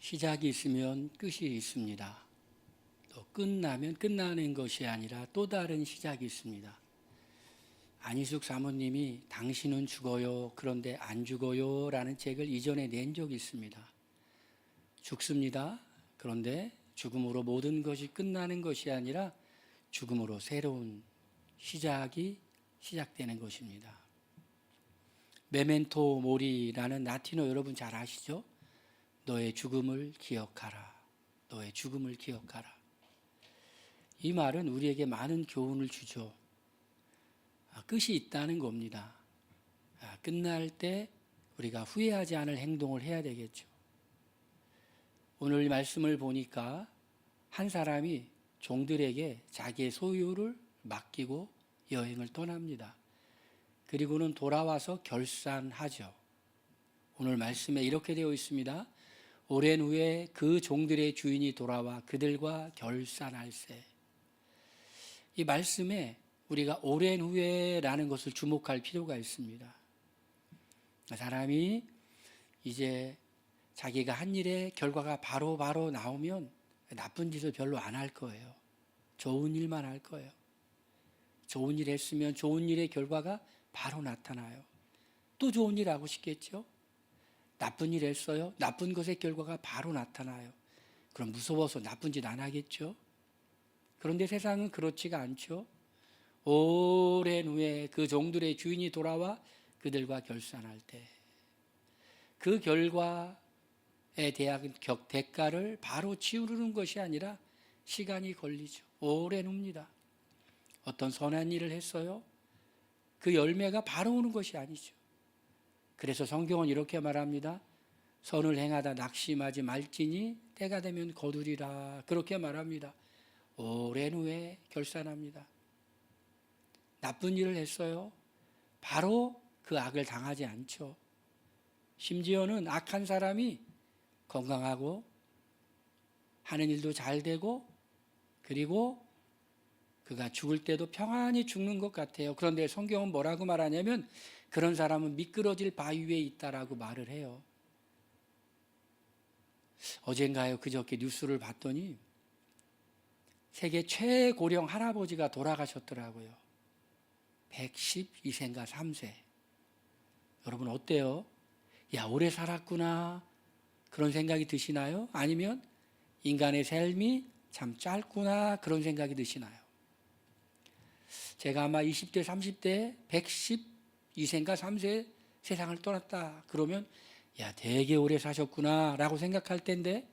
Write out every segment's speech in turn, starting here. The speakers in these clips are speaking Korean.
시작이 있으면 끝이 있습니다. 또 끝나면 끝나는 것이 아니라 또 다른 시작이 있습니다. 안희숙 사모님이 당신은 죽어요. 그런데 안 죽어요. 라는 책을 이전에 낸 적이 있습니다. 죽습니다. 그런데 죽음으로 모든 것이 끝나는 것이 아니라 죽음으로 새로운 시작이 시작되는 것입니다. 메멘토 모리라는 라틴어 여러분 잘 아시죠? 너의 죽음을 기억하라. 너의 죽음을 기억하라. 이 말은 우리에게 많은 교훈을 주죠. 끝이 있다는 겁니다. 끝날 때 우리가 후회하지 않을 행동을 해야 되겠죠. 오늘 말씀을 보니까 한 사람이 종들에게 자기의 소유를 맡기고 여행을 떠납니다. 그리고는 돌아와서 결산하죠. 오늘 말씀에 이렇게 되어 있습니다. 오랜 후에 그 종들의 주인이 돌아와 그들과 결산할세. 이 말씀에 우리가 오랜 후에라는 것을 주목할 필요가 있습니다. 사람이 이제 자기가 한 일의 결과가 바로 나오면 나쁜 짓을 별로 안 할 거예요. 좋은 일만 할 거예요. 좋은 일 했으면 좋은 일의 결과가 바로 나타나요. 또 좋은 일 하고 싶겠죠? 나쁜 일 했어요? 나쁜 것의 결과가 바로 나타나요. 그럼 무서워서 나쁜 짓 안 하겠죠? 그런데 세상은 그렇지가 않죠. 오랜 후에 그 종들의 주인이 돌아와 그들과 결산할 때 그 결과에 대한 대가를 바로 치우르는 것이 아니라 시간이 걸리죠. 오랜 후입니다. 어떤 선한 일을 했어요? 그 열매가 바로 오는 것이 아니죠. 그래서 성경은 이렇게 말합니다. 선을 행하다 낙심하지 말지니 때가 되면 거두리라. 그렇게 말합니다. 오랜 후에 결산합니다. 나쁜 일을 했어요. 바로 그 악을 당하지 않죠. 심지어는 악한 사람이 건강하고 하는 일도 잘 되고 그리고 그가 죽을 때도 평안히 죽는 것 같아요. 그런데 성경은 뭐라고 말하냐면 그런 사람은 미끄러질 바위 위에 있다라고 말을 해요. 어젠가요 그저께 뉴스를 봤더니 세계 최고령 할아버지가 돌아가셨더라고요. 112세인가 3세. 여러분 어때요? 야, 오래 살았구나. 그런 생각이 드시나요? 아니면 인간의 삶이 참 짧구나. 그런 생각이 드시나요? 제가 아마 20대, 30대 112세인가 3세 세상을 떠났다. 그러면 야, 되게 오래 사셨구나. 라고 생각할 텐데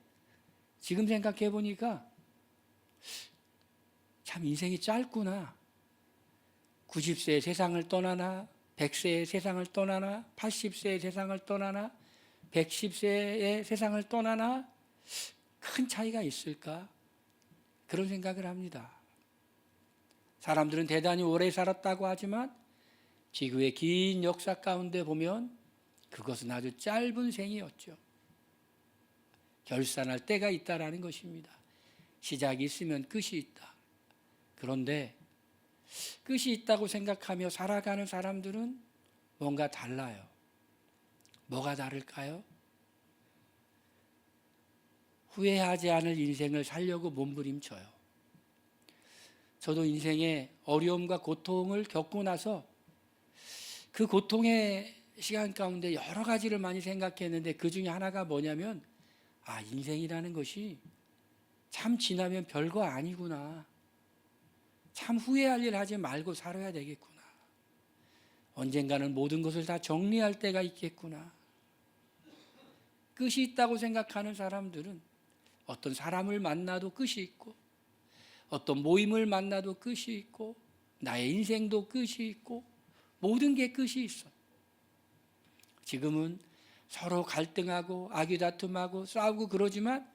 지금 생각해 보니까 참 인생이 짧구나. 90세에 세상을 떠나나 100세에 세상을 떠나나 80세에 세상을 떠나나 110세에 세상을 떠나나 큰 차이가 있을까? 그런 생각을 합니다. 사람들은 대단히 오래 살았다고 하지만 지구의 긴 역사 가운데 보면 그것은 아주 짧은 생이었죠. 결산할 때가 있다라는 것입니다. 시작이 있으면 끝이 있다. 그런데 끝이 있다고 생각하며 살아가는 사람들은 뭔가 달라요. 뭐가 다를까요? 후회하지 않을 인생을 살려고 몸부림쳐요. 저도 인생의 어려움과 고통을 겪고 나서 그 고통의 시간 가운데 여러 가지를 많이 생각했는데 그 중에 하나가 뭐냐면 인생이라는 것이 참 지나면 별거 아니구나. 참 후회할 일 하지 말고 살아야 되겠구나. 언젠가는 모든 것을 다 정리할 때가 있겠구나. 끝이 있다고 생각하는 사람들은 어떤 사람을 만나도 끝이 있고 어떤 모임을 만나도 끝이 있고 나의 인생도 끝이 있고 모든 게 끝이 있어. 지금은 서로 갈등하고 아귀다툼하고 싸우고 그러지만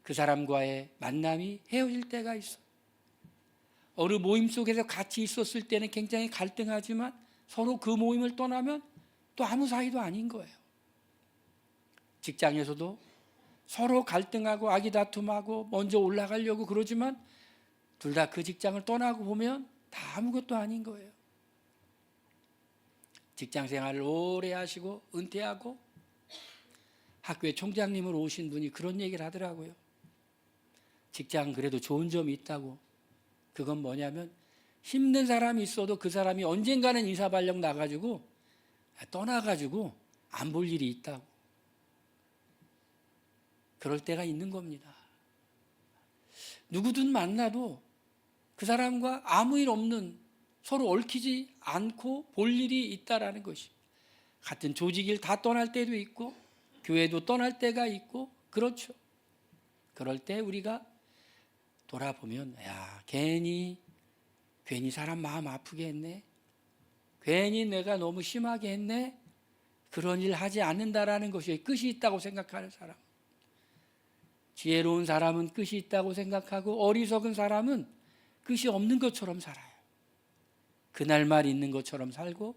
그 사람과의 만남이 헤어질 때가 있어. 어느 모임 속에서 같이 있었을 때는 굉장히 갈등하지만 서로 그 모임을 떠나면 또 아무 사이도 아닌 거예요. 직장에서도 서로 갈등하고 아기다툼하고 먼저 올라가려고 그러지만 둘 다 그 직장을 떠나고 보면 다 아무것도 아닌 거예요. 직장 생활을 오래 하시고 은퇴하고 학교에 총장님으로 오신 분이 그런 얘기를 하더라고요. 직장 그래도 좋은 점이 있다고. 그건 뭐냐면 힘든 사람이 있어도 그 사람이 언젠가는 인사발령 나가지고 떠나가지고 안 볼 일이 있다고. 그럴 때가 있는 겁니다. 누구든 만나도 그 사람과 아무 일 없는, 서로 얽히지 않고 볼 일이 있다라는 것이. 같은 조직일 다 떠날 때도 있고 교회도 떠날 때가 있고 그렇죠. 그럴 때 우리가 돌아보면 괜히 사람 마음 아프게 했네. 괜히 내가 너무 심하게 했네. 그런 일 하지 않는다라는 것이 끝이 있다고 생각하는 사람. 지혜로운 사람은 끝이 있다고 생각하고 어리석은 사람은 끝이 없는 것처럼 살아요. 그날만 있는 것처럼 살고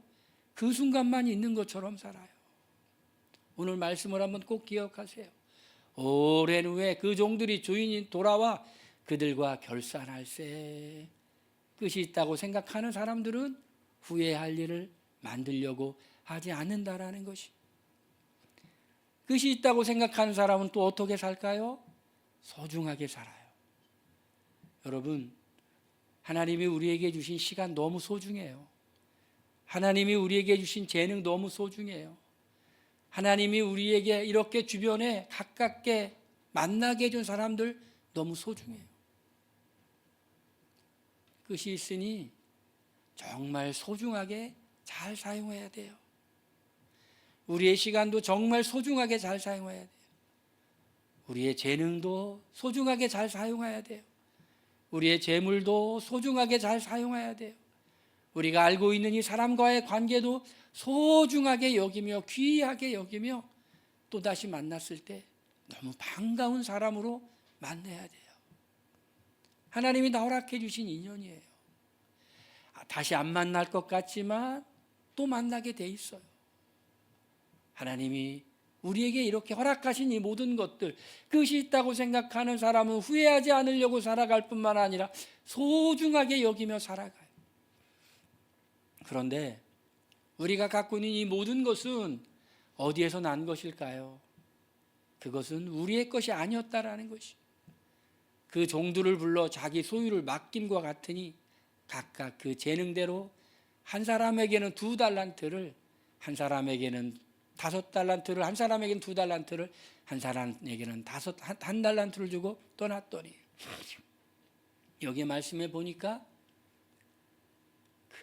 그 순간만 있는 것처럼 살아요. 오늘 말씀을 한번 꼭 기억하세요. 오랜 후에 그 종들이 주인이 돌아와 그들과 결산할세. 끝이 있다고 생각하는 사람들은 후회할 일을 만들려고 하지 않는다라는 것이. 끝이 있다고 생각하는 사람은 또 어떻게 살까요? 소중하게 살아요. 여러분, 하나님이 우리에게 주신 시간 너무 소중해요. 하나님이 우리에게 주신 재능 너무 소중해요. 하나님이 우리에게 이렇게 주변에 가깝게 만나게 해준 사람들 너무 소중해요. 끝이 있으니 정말 소중하게 잘 사용해야 돼요. 우리의 시간도 정말 소중하게 잘 사용해야 돼요. 우리의 재능도 소중하게 잘 사용해야 돼요. 우리의 재물도 소중하게 잘 사용해야 돼요. 우리가 알고 있는 이 사람과의 관계도 소중하게 여기며 귀하게 여기며 또다시 만났을 때 너무 반가운 사람으로 만나야 돼요. 하나님이 다 허락해 주신 인연이에요. 다시 안 만날 것 같지만 또 만나게 돼 있어요. 하나님이 우리에게 이렇게 허락하신 이 모든 것들, 끝이 있다고 생각하는 사람은 후회하지 않으려고 살아갈 뿐만 아니라 소중하게 여기며 살아가요. 그런데 우리가 갖고 있는 이 모든 것은 어디에서 난 것일까요? 그것은 우리의 것이 아니었다라는 것이. 그 종들을 불러 자기 소유를 맡김과 같으니 각각 그 재능대로 한 사람에게는 2달란트를, 한 사람에게는 5달란트를, 한 사람에게는 2달란트를, 한 사람에게는 1달란트를 주고 떠났더니, 여기 말씀해 보니까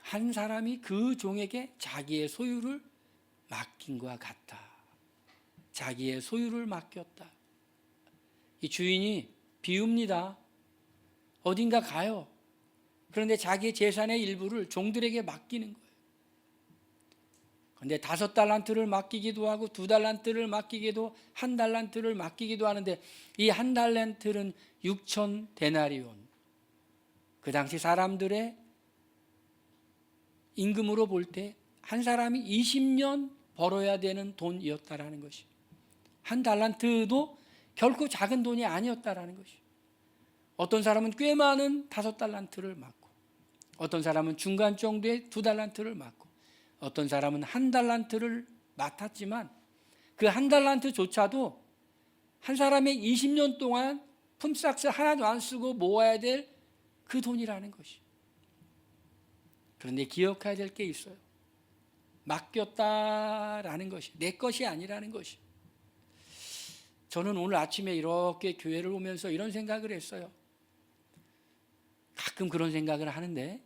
한 사람이 그 종에게 자기의 소유를 맡긴과 같다. 자기의 소유를 맡겼다. 이 주인이 비웁니다. 어딘가 가요. 그런데 자기 재산의 일부를 종들에게 맡기는 거예요. 그런데 5달란트를 맡기기도 하고 2달란트를 맡기기도, 1달란트를 맡기기도 하는데 이 1달란트는 6,000데나리온. 그 당시 사람들의 임금으로 볼 때 한 사람이 20년 벌어야 되는 돈이었다라는 것이. 1달란트도 결코 작은 돈이 아니었다라는 것이. 어떤 사람은 꽤 많은 5달란트를 맡고, 어떤 사람은 중간 정도의 2달란트를 맡고, 어떤 사람은 1달란트를 맡았지만 그 1달란트조차도 한 사람의 20년 동안 품삯을 하나도 안 쓰고 모아야 될 그 돈이라는 것이. 그런데 기억해야 될 게 있어요. 맡겼다라는 것이 내 것이 아니라는 것이. 저는 오늘 아침에 이렇게 교회를 오면서 이런 생각을 했어요. 가끔 그런 생각을 하는데,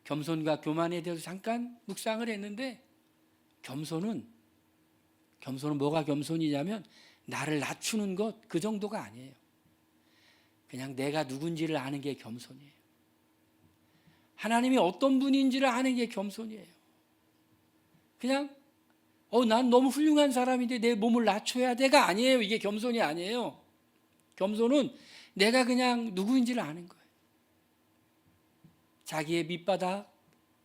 겸손과 교만에 대해서 잠깐 묵상을 했는데, 겸손은 뭐가 겸손이냐면 나를 낮추는 것, 그 정도가 아니에요. 그냥 내가 누군지를 아는 게 겸손이에요. 하나님이 어떤 분인지를 아는 게 겸손이에요. 그냥 난 너무 훌륭한 사람인데 내 몸을 낮춰야 돼가 아니에요. 이게 겸손이 아니에요. 겸손은 내가 그냥 누구인지를 아는 거예요. 자기의 밑바닥,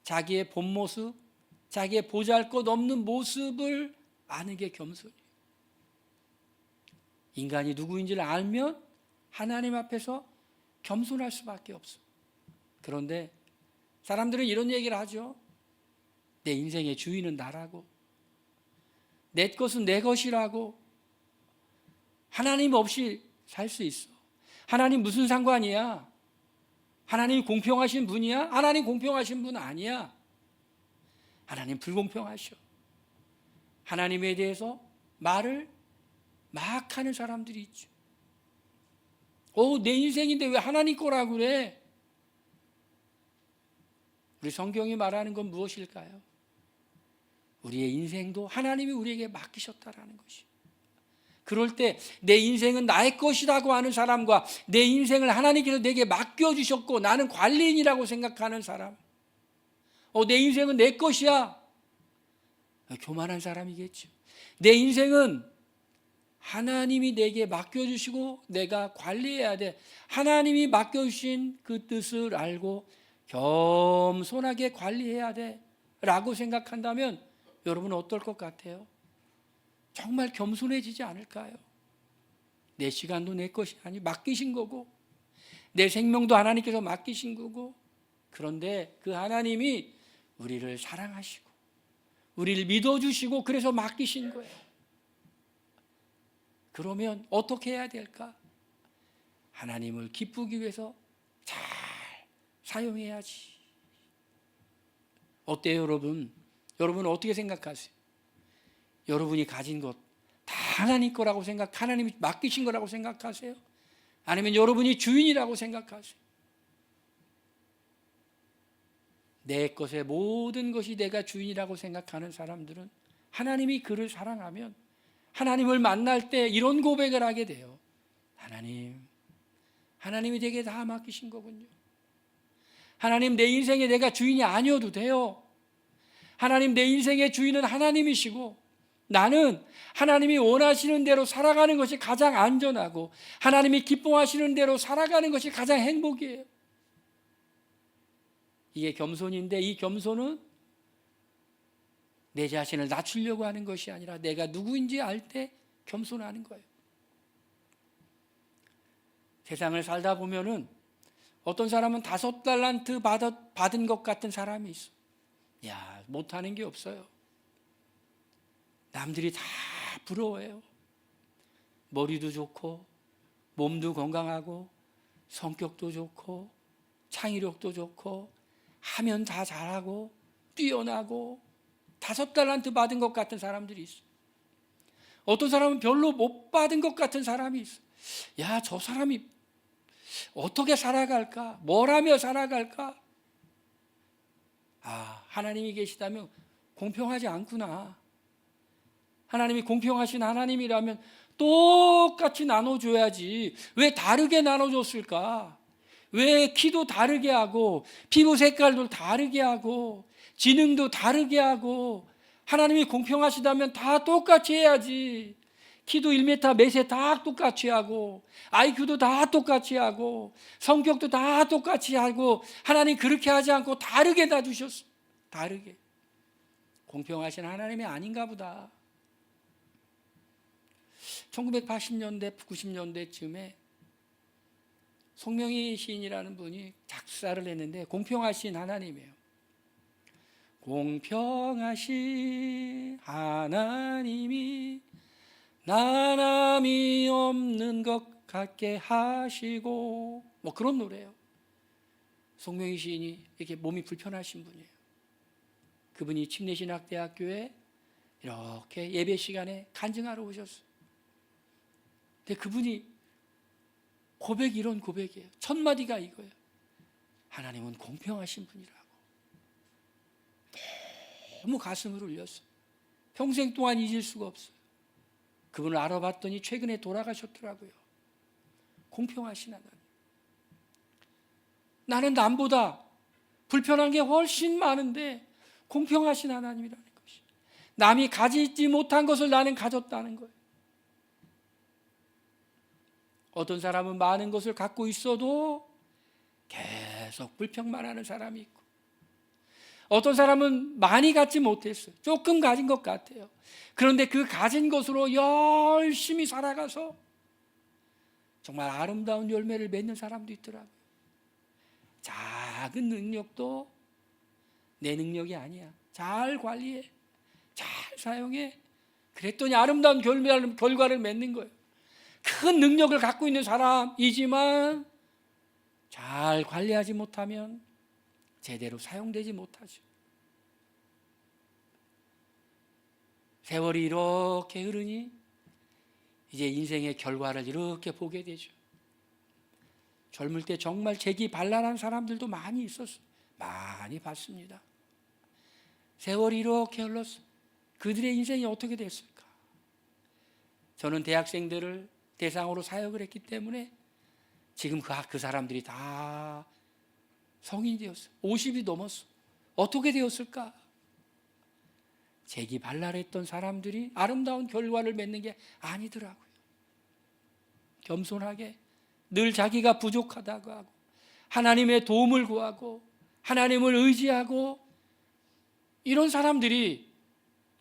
자기의 본 모습, 자기의 보잘것없는 모습을 아는 게 겸손이에요. 인간이 누구인지를 알면 하나님 앞에서 겸손할 수밖에 없어. 그런데 사람들은 이런 얘기를 하죠. 내 인생의 주인은 나라고, 내 것은 내 것이라고, 하나님 없이 살 수 있어? 하나님 무슨 상관이야? 하나님 공평하신 분이야? 하나님 공평하신 분 아니야. 하나님 불공평하셔. 하나님에 대해서 말을 막 하는 사람들이 있죠. 내 인생인데 왜 하나님 거라고 그래? 우리 성경이 말하는 건 무엇일까요? 우리의 인생도 하나님이 우리에게 맡기셨다라는 것이. 그럴 때 내 인생은 나의 것이라고 하는 사람과 내 인생을 하나님께서 내게 맡겨주셨고 나는 관리인이라고 생각하는 사람, 내 인생은 내 것이야, 교만한 사람이겠죠. 내 인생은 하나님이 내게 맡겨주시고 내가 관리해야 돼. 하나님이 맡겨주신 그 뜻을 알고 겸손하게 관리해야 돼 라고 생각한다면 여러분은 어떨 것 같아요? 정말 겸손해지지 않을까요? 내 시간도 내 것이 아니 맡기신 거고, 내 생명도 하나님께서 맡기신 거고, 그런데 그 하나님이 우리를 사랑하시고 우리를 믿어주시고 그래서 맡기신 거예요. 그러면 어떻게 해야 될까? 하나님을 기쁘기 위해서 잘 사용해야지. 어때요, 여러분? 여러분은 어떻게 생각하세요? 여러분이 가진 것 다 하나님 거라고 하나님이 맡기신 거라고 생각하세요? 아니면 여러분이 주인이라고 생각하세요? 내 것의 모든 것이 내가 주인이라고 생각하는 사람들은 하나님이 그를 사랑하면 하나님을 만날 때 이런 고백을 하게 돼요. 하나님이 내게 다 맡기신 거군요. 하나님, 내 인생에 내가 주인이 아니어도 돼요. 하나님, 내 인생의 주인은 하나님이시고 나는 하나님이 원하시는 대로 살아가는 것이 가장 안전하고 하나님이 기뻐하시는 대로 살아가는 것이 가장 행복이에요. 이게 겸손인데, 이 겸손은 내 자신을 낮추려고 하는 것이 아니라 내가 누구인지 알 때 겸손하는 거예요. 세상을 살다 보면은 어떤 사람은 5달란트 받은 것 같은 사람이 있어. 못하는 게 없어요. 남들이 다 부러워해요. 머리도 좋고 몸도 건강하고 성격도 좋고 창의력도 좋고 하면 다 잘하고 뛰어나고 5달란트 받은 것 같은 사람들이 있어. 어떤 사람은 별로 못 받은 것 같은 사람이 있어. 저 사람이 어떻게 살아갈까? 뭘 하며 살아갈까? 하나님이 계시다면 공평하지 않구나. 하나님이 공평하신 하나님이라면 똑같이 나눠줘야지. 왜 다르게 나눠줬을까? 왜 키도 다르게 하고 피부 색깔도 다르게 하고 지능도 다르게 하고, 하나님이 공평하시다면 다 똑같이 해야지. 키도 1m 몇에 다 똑같이 하고 IQ도 다 똑같이 하고 성격도 다 똑같이 하고, 하나님 그렇게 하지 않고 다르게 다 주셨어. 다르게. 공평하신 하나님이 아닌가 보다. 1980년대 90년대쯤에 송명희 시인이라는 분이 작사를 했는데 공평하신 하나님이에요. 공평하신 하나님이 나남이 없는 것 같게 하시고, 그런 노래예요. 송명희 시인이 이렇게 몸이 불편하신 분이에요. 그분이 침례신학대학교에 이렇게 예배 시간에 간증하러 오셨어요. 근데 그분이 이런 고백이에요. 첫 마디가 이거예요. 하나님은 공평하신 분이라고. 너무 가슴을 울렸어요. 평생 동안 잊을 수가 없어요. 그분을 알아봤더니 최근에 돌아가셨더라고요. 공평하신 하나님. 나는 남보다 불편한 게 훨씬 많은데 공평하신 하나님이라는 것이. 남이 가지지 못한 것을 나는 가졌다는 거예요. 어떤 사람은 많은 것을 갖고 있어도 계속 불평만 하는 사람이 있고, 어떤 사람은 많이 갖지 못했어요. 조금 가진 것 같아요. 그런데 그 가진 것으로 열심히 살아가서 정말 아름다운 열매를 맺는 사람도 있더라고요. 작은 능력도 내 능력이 아니야. 잘 관리해, 잘 사용해. 그랬더니 아름다운 결과를 맺는 거예요. 큰 능력을 갖고 있는 사람이지만 잘 관리하지 못하면 제대로 사용되지 못하죠. 세월이 이렇게 흐르니 이제 인생의 결과를 이렇게 보게 되죠. 젊을 때 정말 재기발랄한 사람들도 많이 있었어요. 많이 봤습니다. 세월이 이렇게 흘렀어요. 그들의 인생이 어떻게 됐을까? 저는 대학생들을 대상으로 사역을 했기 때문에 지금 그 사람들이 다 성인이 되었어요. 50이 넘었어. 어떻게 되었을까? 재기발랄했던 사람들이 아름다운 결과를 맺는 게 아니더라고요. 겸손하게 늘 자기가 부족하다고 하고 하나님의 도움을 구하고 하나님을 의지하고 이런 사람들이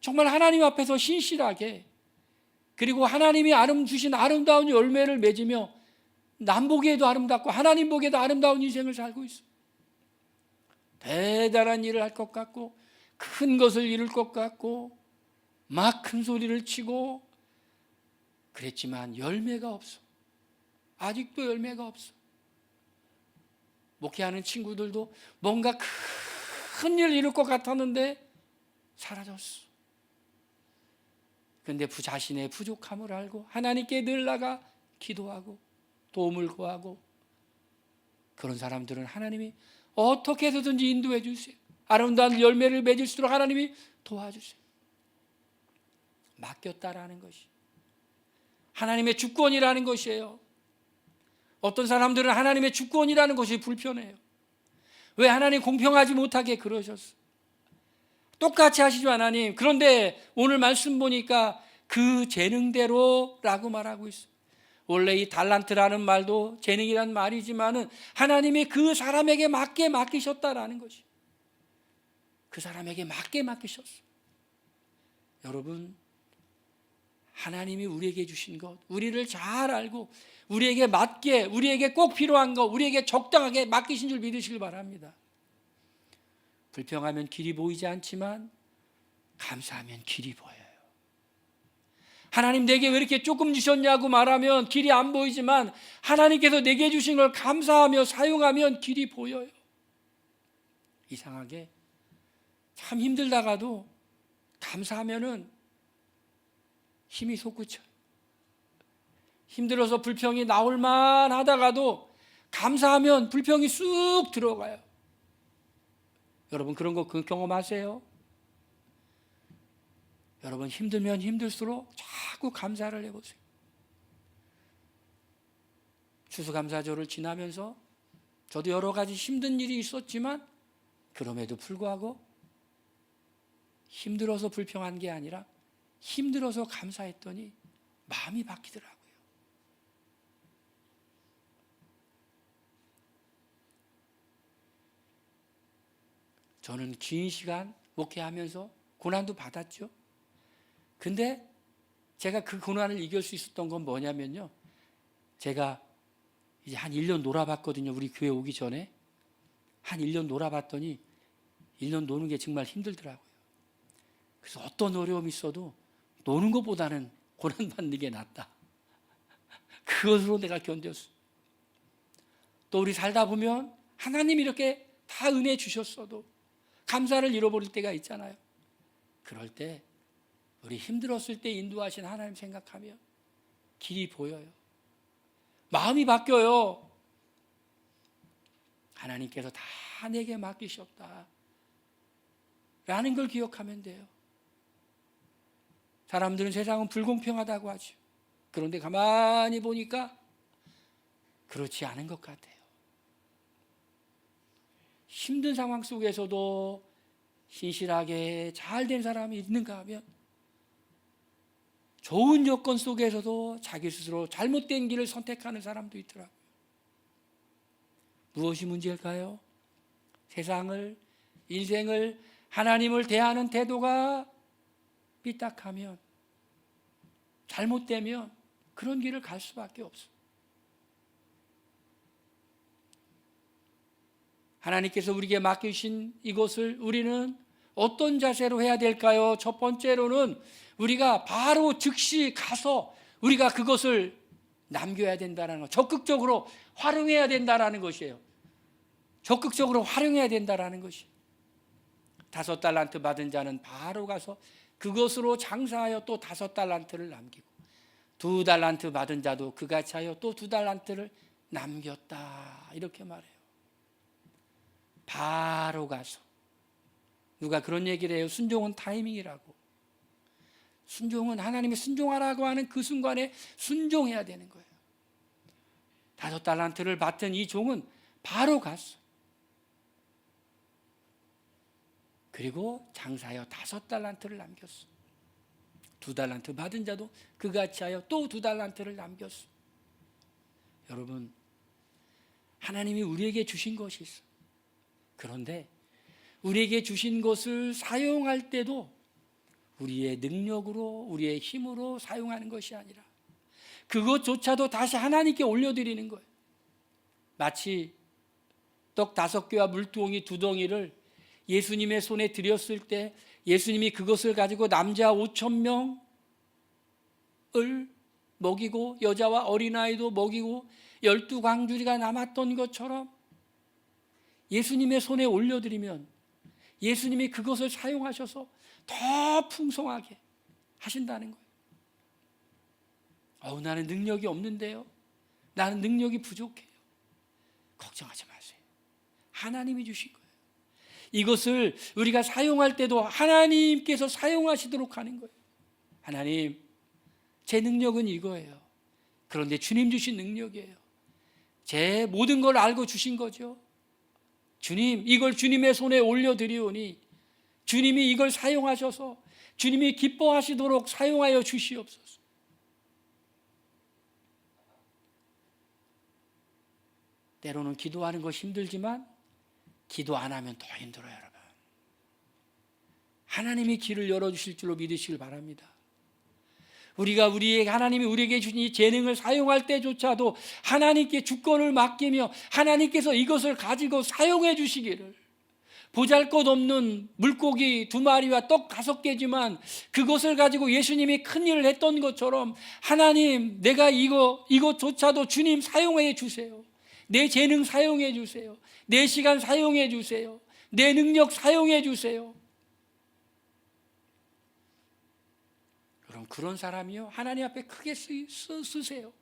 정말 하나님 앞에서 신실하게 그리고 하나님이 주신 아름다운 열매를 맺으며 남 보기에도 아름답고 하나님 보기에도 아름다운 인생을 살고 있어요. 대단한 일을 할 것 같고 큰 것을 이룰 것 같고 막 큰 소리를 치고 그랬지만 열매가 없어. 아직도 열매가 없어. 목회하는 친구들도 뭔가 큰 일 이룰 것 같았는데 사라졌어. 그런데 자신의 부족함을 알고 하나님께 늘 나가 기도하고 도움을 구하고 그런 사람들은 하나님이 어떻게 해서든지 인도해 주세요. 아름다운 열매를 맺을 수 있도록 하나님이 도와주세요. 맡겼다라는 것이 하나님의 주권이라는 것이에요. 어떤 사람들은 하나님의 주권이라는 것이 불편해요. 왜 하나님 공평하지 못하게 그러셨어? 똑같이 하시죠 하나님. 그런데 오늘 말씀 보니까 그 재능대로라고 말하고 있어요. 원래 이 달란트라는 말도 재능이란 말이지만은 하나님이 그 사람에게 맞게 맡기셨다라는 것이 그 사람에게 맞게 맡기셨어요. 여러분 하나님이 우리에게 주신 것 우리를 잘 알고 우리에게 맞게 우리에게 꼭 필요한 것 우리에게 적당하게 맡기신 줄 믿으시길 바랍니다. 불평하면 길이 보이지 않지만 감사하면 길이 보여요. 하나님 내게 왜 이렇게 조금 주셨냐고 말하면 길이 안 보이지만 하나님께서 내게 주신 걸 감사하며 사용하면 길이 보여요. 이상하게 참 힘들다가도 감사하면은 힘이 솟구쳐요. 힘들어서 불평이 나올만 하다가도 감사하면 불평이 쑥 들어가요. 여러분 그런 거 경험하세요? 여러분 힘들면 힘들수록 자꾸 감사를 해보세요. 추수감사절을 지나면서 저도 여러 가지 힘든 일이 있었지만 그럼에도 불구하고 힘들어서 불평한 게 아니라 힘들어서 감사했더니 마음이 바뀌더라고요. 저는 긴 시간 목회하면서 고난도 받았죠. 근데 제가 그 고난을 이길 수 있었던 건 뭐냐면요. 제가 이제 한 1년 놀아봤거든요. 우리 교회 오기 전에. 한 1년 놀아봤더니 1년 노는 게 정말 힘들더라고요. 그래서 어떤 어려움이 있어도 노는 것보다는 고난받는 게 낫다. 그것으로 내가 견뎠어. 또 우리 살다 보면 하나님이 이렇게 다 은혜 주셨어도 감사를 잃어버릴 때가 있잖아요. 그럴 때 우리 힘들었을 때 인도하신 하나님 생각하면 길이 보여요. 마음이 바뀌어요. 하나님께서 다 내게 맡기셨다 라는 걸 기억하면 돼요. 사람들은 세상은 불공평하다고 하죠. 그런데 가만히 보니까 그렇지 않은 것 같아요. 힘든 상황 속에서도 신실하게 잘된 사람이 있는가 하면 좋은 여건 속에서도 자기 스스로 잘못된 길을 선택하는 사람도 있더라고요. 무엇이 문제일까요? 세상을, 인생을, 하나님을 대하는 태도가 삐딱하면, 잘못되면 그런 길을 갈 수밖에 없어요. 하나님께서 우리에게 맡기신 이것을 우리는 어떤 자세로 해야 될까요? 첫 번째로는 우리가 바로 즉시 가서 우리가 그것을 남겨야 된다는 것, 적극적으로 활용해야 된다는 것이에요. 적극적으로 활용해야 된다는 것이에요. 5달란트 받은 자는 바로 가서 그것으로 장사하여 또 5달란트를 남기고, 2달란트 받은 자도 그같이 하여 또 2달란트를 남겼다, 이렇게 말해요. 바로 가서. 누가 그런 얘기를 해요. 순종은 타이밍이라고. 순종은 하나님이 순종하라고 하는 그 순간에 순종해야 되는 거예요. 5달란트를 받은 이 종은 바로 갔어. 그리고 장사하여 5달란트를 남겼어. 2달란트 받은 자도 그같이 하여 또 2달란트를 남겼어. 여러분, 하나님이 우리에게 주신 것이 있어. 그런데 우리에게 주신 것을 사용할 때도 우리의 능력으로, 우리의 힘으로 사용하는 것이 아니라 그것조차도 다시 하나님께 올려드리는 거예요. 마치 떡 5개와 물두덩이 2덩이를 예수님의 손에 드렸을 때 예수님이 그것을 가지고 남자 5,000명을 먹이고 여자와 어린아이도 먹이고 12광주리가 남았던 것처럼 예수님의 손에 올려드리면 예수님이 그것을 사용하셔서 더 풍성하게 하신다는 거예요. 나는 능력이 없는데요. 나는 능력이 부족해요. 걱정하지 마세요. 하나님이 주신 거예요. 이것을 우리가 사용할 때도 하나님께서 사용하시도록 하는 거예요. 하나님, 제 능력은 이거예요. 그런데 주님 주신 능력이에요. 제 모든 걸 알고 주신 거죠. 주님, 이걸 주님의 손에 올려드리오니 주님이 이걸 사용하셔서 주님이 기뻐하시도록 사용하여 주시옵소서. 때로는 기도하는 거 힘들지만 기도 안 하면 더 힘들어요, 여러분. 하나님이 길을 열어주실 줄로 믿으시길 바랍니다. 하나님이 우리에게 주신 이 재능을 사용할 때조차도 하나님께 주권을 맡기며 하나님께서 이것을 가지고 사용해 주시기를, 보잘것없는 물고기 2마리와 떡 5개지만 그것을 가지고 예수님이 큰 일을 했던 것처럼 하나님, 내가 이것조차도 주님 사용해 주세요. 내 재능 사용해 주세요. 내 시간 사용해 주세요. 내 능력 사용해 주세요. 그럼 그런 사람이요, 하나님 앞에 크게 쓰세요.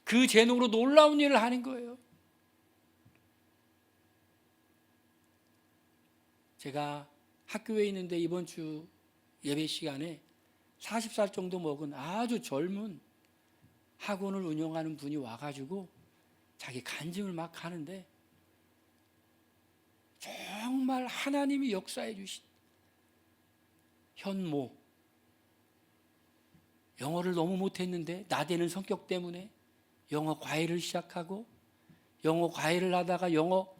그 재능으로 놀라운 일을 하는 거예요. 제가 학교에 있는데 이번 주 예배 시간에 40살 정도 먹은 아주 젊은 학원을 운영하는 분이 와가지고 자기 간증을 막 하는데 정말 하나님이 역사해 주신 현모, 영어를 너무 못했는데 나대는 성격 때문에 영어 과외를 시작하고 영어 과외를 하다가 영어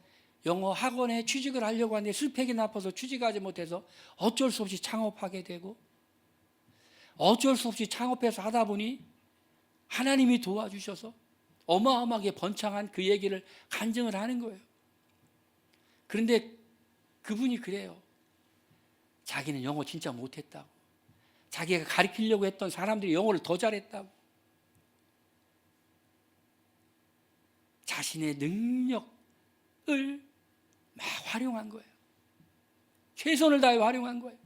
학원에 취직을 하려고 하는데 슬펙이 나빠서 취직하지 못해서 어쩔 수 없이 창업하게 되고 어쩔 수 없이 창업해서 하다 보니 하나님이 도와주셔서 어마어마하게 번창한 그 얘기를 간증을 하는 거예요. 그런데 그분이 그래요. 자기는 영어 진짜 못했다고. 자기가 가르치려고 했던 사람들이 영어를 더 잘했다고. 자신의 능력을 막 활용한 거예요. 최선을 다해 활용한 거예요.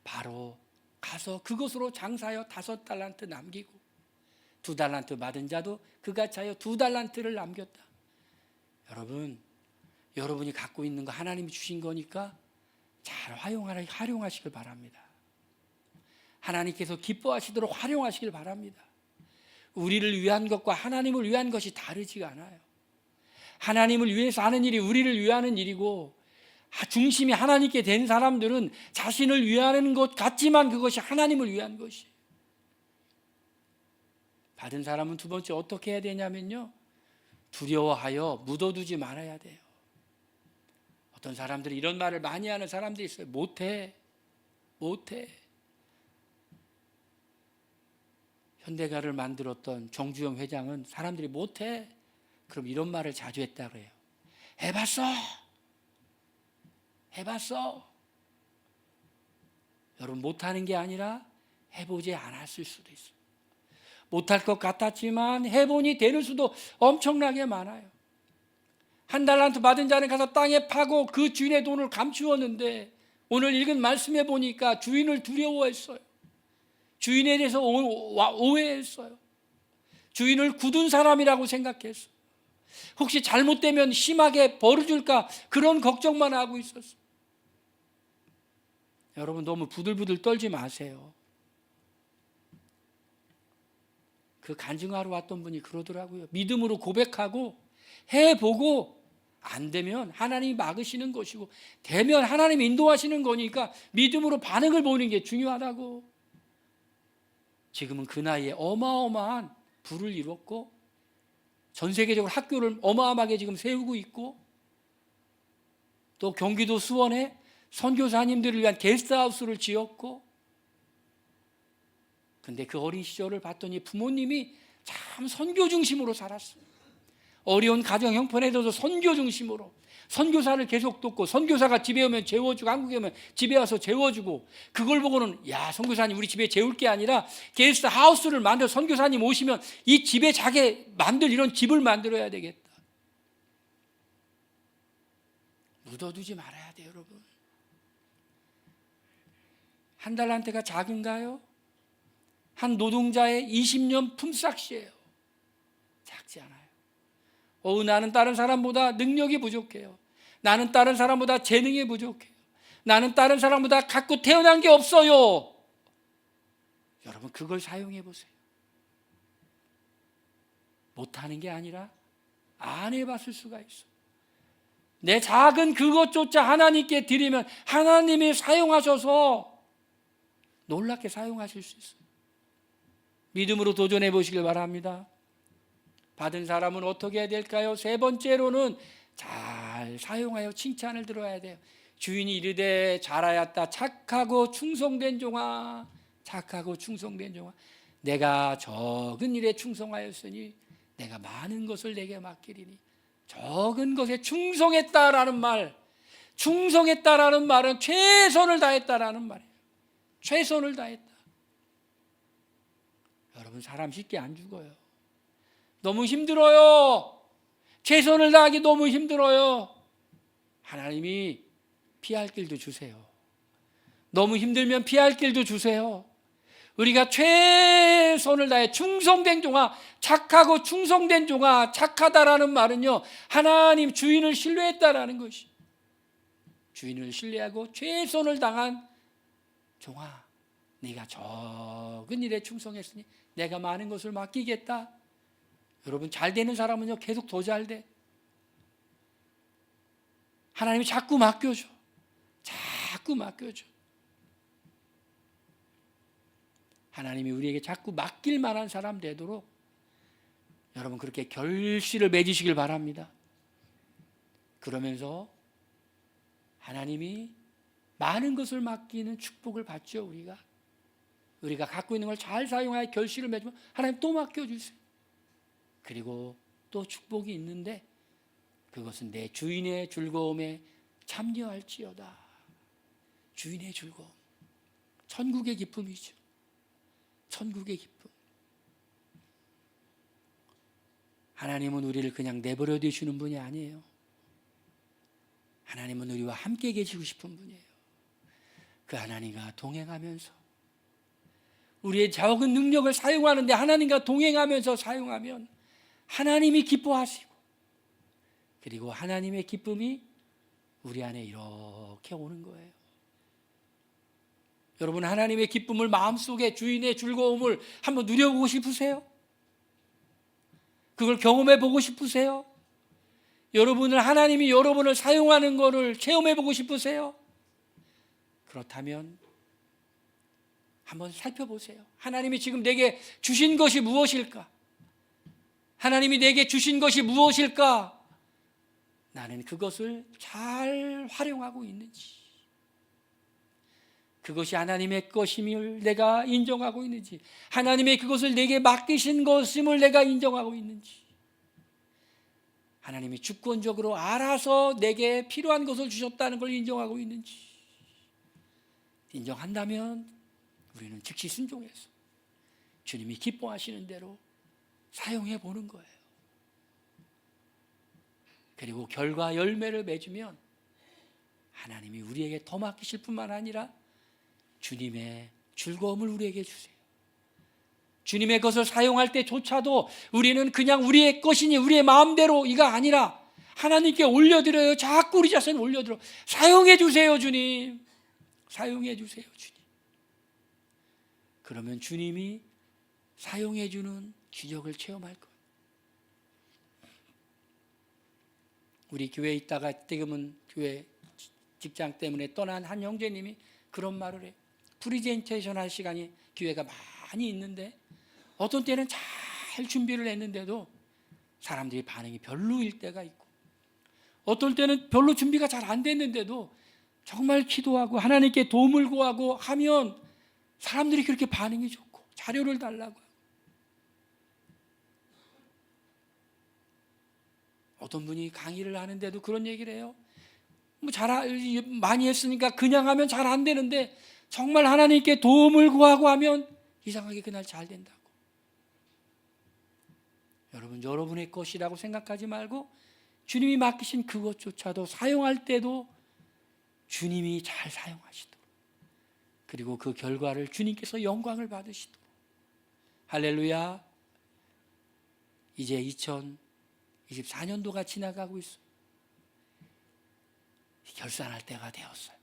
바로 가서 그것으로 장사하여 5달란트 남기고 2달란트 받은 자도 그같이 하여 2달란트를 남겼다. 여러분이 갖고 있는 거 하나님이 주신 거니까 잘 활용하시길 바랍니다. 하나님께서 기뻐하시도록 활용하시길 바랍니다. 우리를 위한 것과 하나님을 위한 것이 다르지가 않아요. 하나님을 위해서 하는 일이 우리를 위하는 일이고 중심이 하나님께 된 사람들은 자신을 위하는 것 같지만 그것이 하나님을 위한 것이에요. 받은 사람은 두 번째 어떻게 해야 되냐면요, 두려워하여 묻어두지 말아야 돼요. 어떤 사람들이 이런 말을 많이 하는 사람들이 있어요. 못해. 현대가를 만들었던 정주영 회장은 사람들이 못해. 그럼 이런 말을 자주 했다고 해요. 해봤어. 여러분, 못하는 게 아니라 해보지 않았을 수도 있어요. 못할 것 같았지만 해보니 되는 수도 엄청나게 많아요. 한 달란트 받은 자는 가서 땅에 파고 그 주인의 돈을 감추었는데 오늘 읽은 말씀에 보니까 주인을 두려워했어요. 주인에 대해서 오해했어요. 주인을 굳은 사람이라고 생각했어요. 혹시 잘못되면 심하게 벌어질까 그런 걱정만 하고 있었어요. 여러분, 너무 부들부들 떨지 마세요. 그 간증하러 왔던 분이 그러더라고요. 믿음으로 고백하고 해보고 안 되면 하나님이 막으시는 것이고 되면 하나님이 인도하시는 거니까 믿음으로 반응을 보이는 게 중요하다고. 지금은 그 나이에 어마어마한 부를 이뤘고 전 세계적으로 학교를 어마어마하게 지금 세우고 있고 또 경기도 수원에 선교사님들을 위한 게스트하우스를 지었고, 근데 그 어린 시절을 봤더니 부모님이 참 선교 중심으로 살았어요. 어려운 가정 형편에도 선교 중심으로 선교사를 계속 돕고, 선교사가 집에 오면 재워주고, 한국에 오면 집에 와서 재워주고, 그걸 보고는 야, 선교사님 우리 집에 재울 게 아니라 게스트 하우스를 만들어 선교사님 오시면 이 집에 자게 만들 이런 집을 만들어야 되겠다. 묻어두지 말아야 돼요, 여러분. 한 달란트가 작은가요? 한 노동자의 20년 품삯이에요. 작지 않아요. 나는 다른 사람보다 능력이 부족해요. 나는 다른 사람보다 재능이 부족해요. 나는 다른 사람보다 갖고 태어난 게 없어요. 여러분, 그걸 사용해 보세요. 못하는 게 아니라 안 해봤을 수가 있어요. 내 작은 그것조차 하나님께 드리면 하나님이 사용하셔서 놀랍게 사용하실 수 있어요. 믿음으로 도전해 보시길 바랍니다. 받은 사람은 어떻게 해야 될까요? 세 번째로는 잘 사용하여 칭찬을 들어야 돼요. 주인이 이르되 잘하였다 착하고 충성된 종아, 착하고 충성된 종아, 내가 적은 일에 충성하였으니 내가 많은 것을 내게 맡기리니. 적은 것에 충성했다라는 말, 충성했다라는 말은 최선을 다했다라는 말이에요. 최선을 다했다. 여러분, 사람 쉽게 안 죽어요. 너무 힘들어요. 최선을 다하기 너무 힘들어요. 하나님이 피할 길도 주세요. 너무 힘들면 피할 길도 주세요. 우리가 최선을 다해 충성된 종아, 착하고 충성된 종아, 착하다라는 말은요, 하나님 주인을 신뢰했다라는 것이, 주인을 신뢰하고 최선을 당한 종아, 네가 적은 일에 충성했으니 내가 많은 것을 맡기겠다. 여러분, 잘 되는 사람은요 계속 더 잘 돼. 하나님이 자꾸 맡겨줘. 자꾸 맡겨줘. 하나님이 우리에게 자꾸 맡길 만한 사람 되도록 여러분 그렇게 결실을 맺으시길 바랍니다. 그러면서 하나님이 많은 것을 맡기는 축복을 받죠. 우리가 갖고 있는 걸 잘 사용하여 결실을 맺으면 하나님 또 맡겨주세요. 그리고 또 축복이 있는데 그것은 내 주인의 즐거움에 참여할지어다. 주인의 즐거움, 천국의 기쁨이죠. 천국의 기쁨. 하나님은 우리를 그냥 내버려 두시는 분이 아니에요. 하나님은 우리와 함께 계시고 싶은 분이에요. 그 하나님과 동행하면서 우리의 적은 능력을 사용하는데 하나님과 동행하면서 사용하면 하나님이 기뻐하시고, 그리고 하나님의 기쁨이 우리 안에 이렇게 오는 거예요. 여러분, 하나님의 기쁨을 마음속에, 주인의 즐거움을 한번 누려보고 싶으세요? 그걸 경험해 보고 싶으세요? 하나님이 여러분을 사용하는 것을 체험해 보고 싶으세요? 그렇다면 한번 살펴보세요. 하나님이 지금 내게 주신 것이 무엇일까? 하나님이 내게 주신 것이 무엇일까? 나는 그것을 잘 활용하고 있는지, 그것이 하나님의 것임을 내가 인정하고 있는지, 하나님의 그것을 내게 맡기신 것임을 내가 인정하고 있는지, 하나님이 주권적으로 알아서 내게 필요한 것을 주셨다는 걸 인정하고 있는지, 인정한다면 우리는 즉시 순종해서 주님이 기뻐하시는 대로 사용해 보는 거예요. 그리고 결과 열매를 맺으면 하나님이 우리에게 더 맡기실 뿐만 아니라 주님의 즐거움을 우리에게 주세요. 주님의 것을 사용할 때조차도 우리는 그냥 우리의 것이니 우리의 마음대로 이가 아니라 하나님께 올려드려요. 자꾸 우리 자신을 올려드려. 사용해 주세요, 주님. 사용해 주세요, 주님. 그러면 주님이 사용해 주는 기적을 체험할 거예요. 우리 교회에 있다가 지금은 교회 직장 때문에 떠난 한 형제님이 그런 말을 해요. 프리젠테이션 할 시간이 교회가 많이 있는데 어떤 때는 잘 준비를 했는데도 사람들이 반응이 별로일 때가 있고, 어떤 때는 별로 준비가 잘 안 됐는데도 정말 기도하고 하나님께 도움을 구하고 하면 사람들이 그렇게 반응이 좋고 자료를 달라고 하고, 어떤 분이 강의를 하는데도 그런 얘기를 해요. 많이 했으니까 그냥 하면 잘 안 되는데 정말 하나님께 도움을 구하고 하면 이상하게 그날 잘 된다고. 여러분, 여러분의 것이라고 생각하지 말고 주님이 맡기신 그것조차도 사용할 때도 주님이 잘 사용하시도록, 그리고 그 결과를 주님께서 영광을 받으시도록. 할렐루야. 이제 2024년도가 지나가고 있어요. 결산할 때가 되었어요.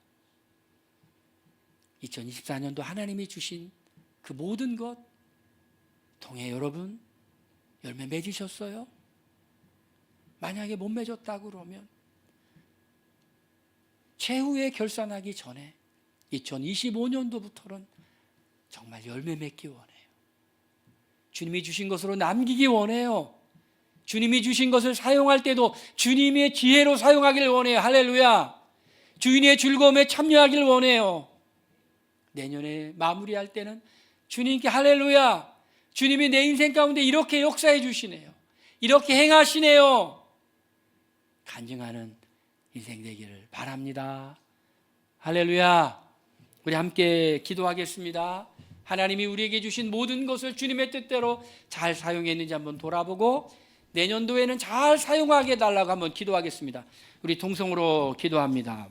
2024년도 하나님이 주신 그 모든 것 통해 여러분 열매 맺으셨어요? 만약에 못 맺었다고 그러면 최후에 결산하기 전에 2025년도부터는 정말 열매 맺기 원해요. 주님이 주신 것으로 남기기 원해요. 주님이 주신 것을 사용할 때도 주님의 지혜로 사용하기를 원해요. 할렐루야. 주인의 즐거움에 참여하기를 원해요. 내년에 마무리할 때는 주님께 할렐루야, 주님이 내 인생 가운데 이렇게 역사해 주시네요, 이렇게 행하시네요, 간증하는 인생 되기를 바랍니다. 할렐루야. 우리 함께 기도하겠습니다. 하나님이 우리에게 주신 모든 것을 주님의 뜻대로 잘 사용했는지 한번 돌아보고 내년도에는 잘 사용하게 해달라고 한번 기도하겠습니다. 우리 동성으로 기도합니다.